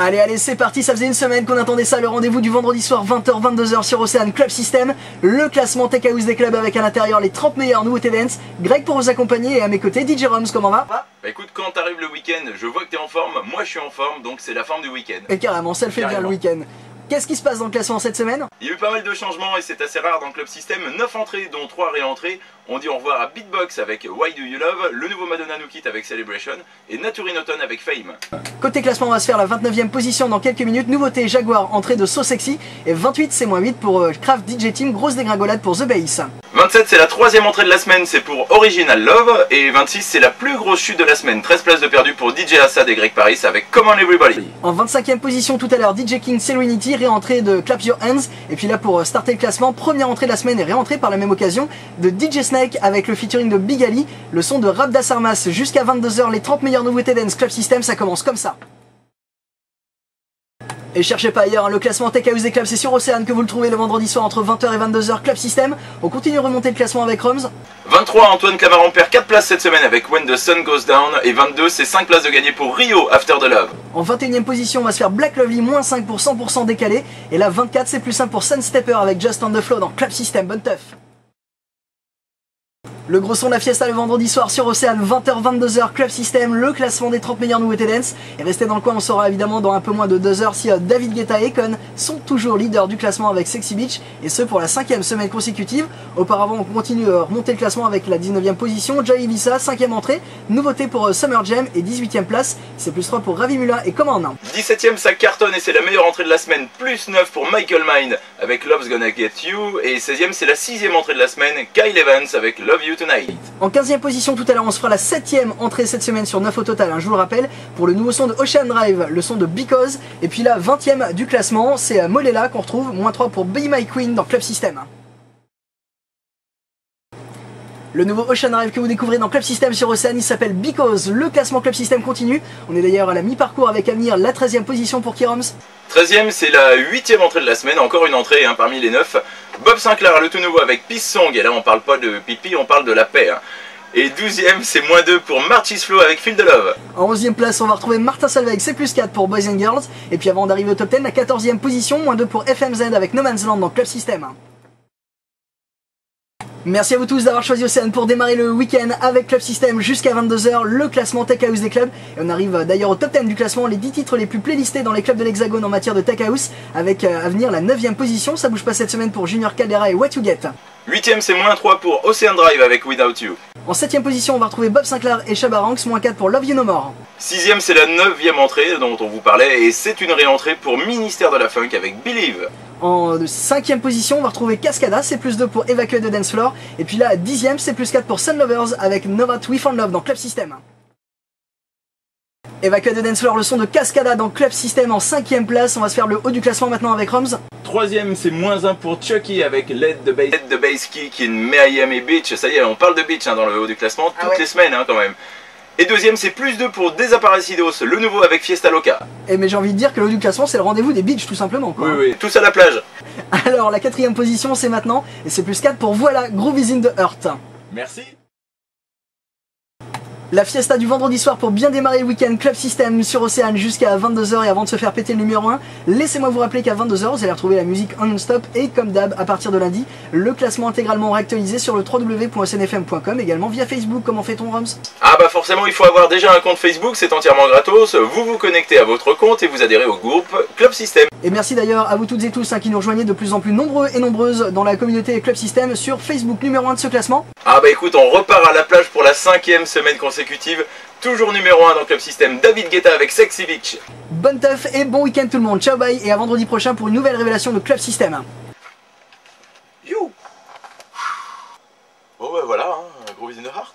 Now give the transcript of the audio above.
Allez, c'est parti, ça faisait une semaine qu'on attendait ça, le rendez-vous du vendredi soir 20h-22h sur Océane Club System, le classement Tech House des clubs avec à l'intérieur les 30 meilleures nouveautés dance. Greg pour vous accompagner et à mes côtés DJ Roms, comment va? Bah écoute, quand t'arrives le week-end, je vois que t'es en forme, moi je suis en forme, donc c'est la forme du week-end. Et carrément, ça le fait bien le week-end. Qu'est-ce qui se passe dans le classement cette semaine? Il y a eu pas mal de changements et c'est assez rare dans le Club System. 9 entrées dont 3 réentrées. On dit au revoir à Beatbox avec Why Do You Love, le nouveau Madonna New Kid avec Celebration et Naturin Autumn avec Fame. Côté classement, on va se faire la 29e position dans quelques minutes. Nouveauté Jaguar, entrée de So Sexy. Et 28, c'est -8 pour Craft DJ Team, grosse dégringolade pour The Bass. 27, c'est la 3e entrée de la semaine, c'est pour Original Love. Et 26, c'est la plus grosse chute de la semaine. 13 places de perdu pour DJ Assad et Greg Paris avec Come On Everybody. En 25e position tout à l'heure, DJ King Serenity, réentrée de Clap Your Hands. Et puis là, pour starter le classement, première entrée de la semaine et réentrée par la même occasion de DJ Snake avec le featuring de Big Ali, le son de Rap Das Armas. Jusqu'à 22h, les 30 meilleures nouveautés dance Club System, ça commence comme ça. Et cherchez pas ailleurs, le classement Tech House des clubs, c'est sur Océane que vous le trouvez le vendredi soir entre 20h et 22h, Club System. On continue à remonter le classement avec Roms. 23, Antoine Clamaran perd 4 places cette semaine avec When the Sun Goes Down. Et 22, c'est 5 places de gagné pour Rio, After the Love. En 21e position, on va se faire Black Lovely, -5 pour 100% décalé. Et là, 24, c'est +1 pour Sunstepper avec Just on the Flow dans Club System, bonne teuf. Le gros son de la fiesta le vendredi soir sur Océane, 20h-22h, Club System, le classement des 30 meilleures nouveautés dance. Et restez dans le coin, on saura évidemment dans un peu moins de 2 heures si David Guetta et Akon sont toujours leaders du classement avec Sexy Beach, et ce pour la 5e semaine consécutive. Auparavant, on continue à remonter le classement avec la 19e position, Joy Ibiza, 5e entrée, nouveauté pour Summer Jam, et 18e place, c'est +3 pour Ravi Mula et Command. 17e, ça cartonne et c'est la meilleure entrée de la semaine, +9 pour Michael Mind avec Love's Gonna Get You. Et 16e, c'est la 6e entrée de la semaine, Kyle Evans avec Love You Tonight. En 15e position tout à l'heure, on se fera la 7e entrée cette semaine sur 9 au total, je vous le rappelle, pour le nouveau son de Ocean Drive, le son de Because. Et puis là, 20e du classement, c'est Molela qu'on retrouve, -3 pour Be My Queen dans Club System. Le nouveau Ocean Drive que vous découvrez dans Club System sur Océane, il s'appelle Because. Le classement Club System continue. On est d'ailleurs à la mi-parcours avec à venir la 13e position pour Kiroms. 13e, c'est la 8e entrée de la semaine, encore une entrée parmi les 9. Bob Sinclair, le tout nouveau avec Peace Song, et là on parle pas de pipi, on parle de la paix. Et 12e, c'est -2 pour Marchis Flow avec Feel the Love. En 11e place, on va retrouver Martin Solveig, c'est +4 pour Boys and Girls. Et puis avant d'arriver au top 10, la 14e position, -2 pour FMZ avec No Man's Land dans Club System. Merci à vous tous d'avoir choisi Océane pour démarrer le week-end avec Club System jusqu'à 22h, le classement Tech House des clubs. Et on arrive d'ailleurs au top 10 du classement, les 10 titres les plus playlistés dans les clubs de l'Hexagone en matière de Tech House, avec à venir la 9e position, ça bouge pas cette semaine pour Junior Caldera et What You Get. 8e, c'est -3 pour Ocean Drive avec Without You. En 7e position, on va retrouver Bob Sinclair et Shabba Ranks, -4 pour Love You No More. 6e, c'est la 9e entrée dont on vous parlait, et c'est une réentrée pour Ministère de la Funk avec Believe. En 5e position, on va retrouver Cascada, c'est +2 pour Evacuate the Dance Floor. Et puis là, 10e, c'est +4 pour Sun Lovers avec Nova We Found Love dans Club System. Evacuate the Dance Floor, le son de Cascada dans Club System en 5e place. On va se faire le haut du classement maintenant avec Roms. 3e, c'est -1 pour Chucky avec Let the Bass Kick in Miami Beach. Ça y est, on parle de beach dans le haut du classement toutes les semaines quand même. Et 2e, c'est +2 pour Desaparecidos, le nouveau avec Fiesta Loca. Et mais j'ai envie de dire que le haut du classement, c'est le rendez-vous des beaches tout simplement, quoi. Oui, tous à la plage. Alors la 4e position, c'est maintenant, et c'est +4 pour Voilà, Groove is in the Heart. Merci. La fiesta du vendredi soir pour bien démarrer le week-end, Club System sur Océane jusqu'à 22h. Et avant de se faire péter le numéro 1, laissez-moi vous rappeler qu'à 22h, vous allez retrouver la musique en non-stop. Et comme d'hab, à partir de lundi, le classement intégralement réactualisé sur le www.ocnfm.com, également via Facebook. Comment fait-on, Roms? Ah bah forcément, il faut avoir déjà un compte Facebook, c'est entièrement gratos. Vous vous connectez à votre compte et vous adhérez au groupe Club System. Et merci d'ailleurs à vous toutes et tous qui nous rejoignez de plus en plus nombreux et nombreuses dans la communauté Club System sur Facebook, numéro 1 de ce classement. Ah bah écoute, on repart à la plage pour la 5e semaine consécutive. Toujours numéro 1 dans Club System, David Guetta avec Sexy Beach. Bonne teuf et bon week-end tout le monde. Ciao bye et à vendredi prochain pour une nouvelle révélation de Club System. You. Bon bah voilà, Groove is in the Heart.